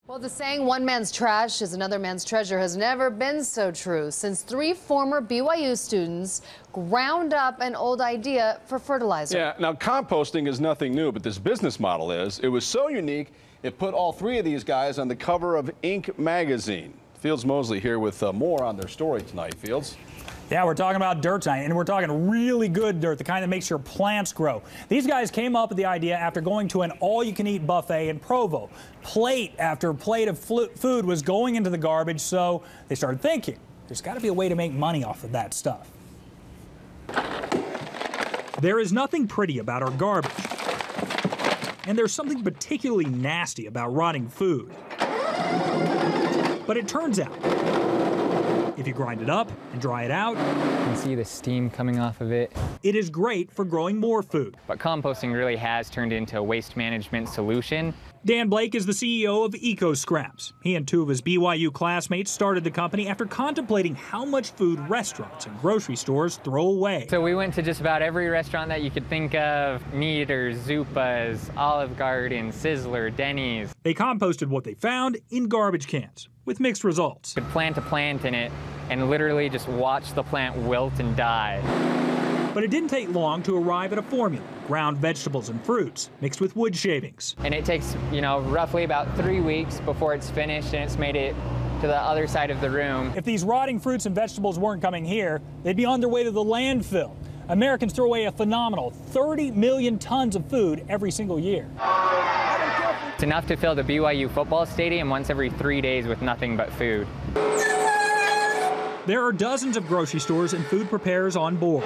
Well, the saying one man's trash is another man's treasure has never been so true since 3 former BYU students ground up an old idea for fertilizer. Yeah, now composting is nothing new, but this business model is. It was so unique, it put all 3 of these guys on the cover of Inc. magazine. Fields Mosley here with more on their story tonight. Fields? Yeah, we're talking about dirt tonight, and we're talking really good dirt, the kind that makes your plants grow. These guys came up with the idea after going to an all-you-can-eat buffet in Provo. Plate after plate of food was going into the garbage, so they started thinking, there's got to be a way to make money off of that stuff. There is nothing pretty about our garbage, and there's something particularly nasty about rotting food. But it turns out, if you grind it up and dry it out, you can see the steam coming off of it. It is great for growing more food. But composting really has turned into a waste management solution. Dan Blake is the CEO of EcoScraps. He and 2 of his BYU classmates started the company after contemplating how much food restaurants and grocery stores throw away. So we went to just about every restaurant that you could think of: Kneaders, Zupas, Olive Garden, Sizzler, Denny's. They composted what they found in garbage cans with mixed results. You could plant a plant in it and literally just watch the plant wilt and die. But it didn't take long to arrive at a formula: ground vegetables and fruits mixed with wood shavings. And it takes, roughly about 3 weeks before it's finished and it's made it to the other side of the room. If these rotting fruits and vegetables weren't coming here, they'd be on their way to the landfill. Americans throw away a phenomenal 30 million tons of food every single year. It's enough to fill the BYU football stadium once every 3 days with nothing but food. There are dozens of grocery stores and food preparers on board.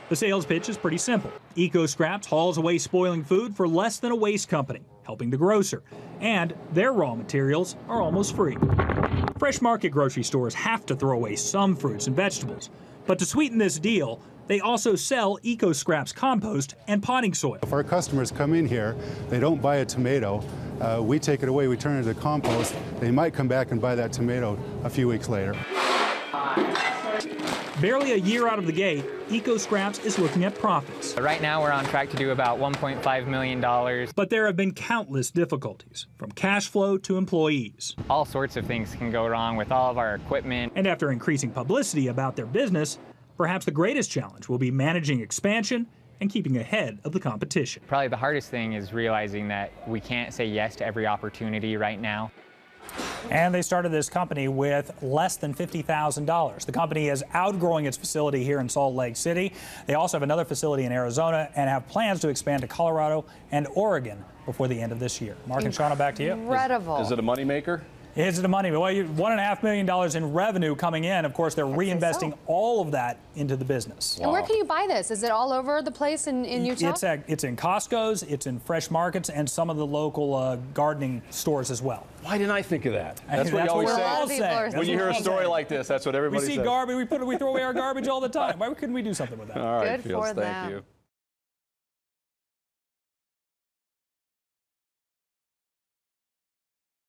The sales pitch is pretty simple. EcoScraps hauls away spoiling food for less than a waste company, helping the grocer. And their raw materials are almost free. Fresh market grocery stores have to throw away some fruits and vegetables. But to sweeten this deal, they also sell EcoScraps compost and potting soil. If our customers come in here, they don't buy a tomato, we take it away, we turn it into compost. They might come back and buy that tomato a few weeks later. Barely a year out of the gate, EcoScraps is looking at profits. Right now we're on track to do about $1.5 million. But there have been countless difficulties, from cash flow to employees. All sorts of things can go wrong with all of our equipment. And after increasing publicity about their business, perhaps the greatest challenge will be managing expansion and keeping ahead of the competition. Probably the hardest thing is realizing that we can't say yes to every opportunity right now. And they started this company with less than $50,000. The company is outgrowing its facility here in Salt Lake City. They also have another facility in Arizona and have plans to expand to Colorado and Oregon before the end of this year. Mark and Shauna, back to you. Incredible. Is it a moneymaker? Is it a money? Well, $1.5 million in revenue coming in. Of course, they're reinvesting all of that into the business. And where can you buy this? Is it all over the place in Utah? It's in Costco's, it's in fresh markets, and some of the local gardening stores as well. Why didn't I think of that? That's what you always say. When you hear a story like this, that's what everybody says. We see garbage, we throw away our garbage all the time. Why couldn't we do something with that? All right, Good Fields, for thank them. you.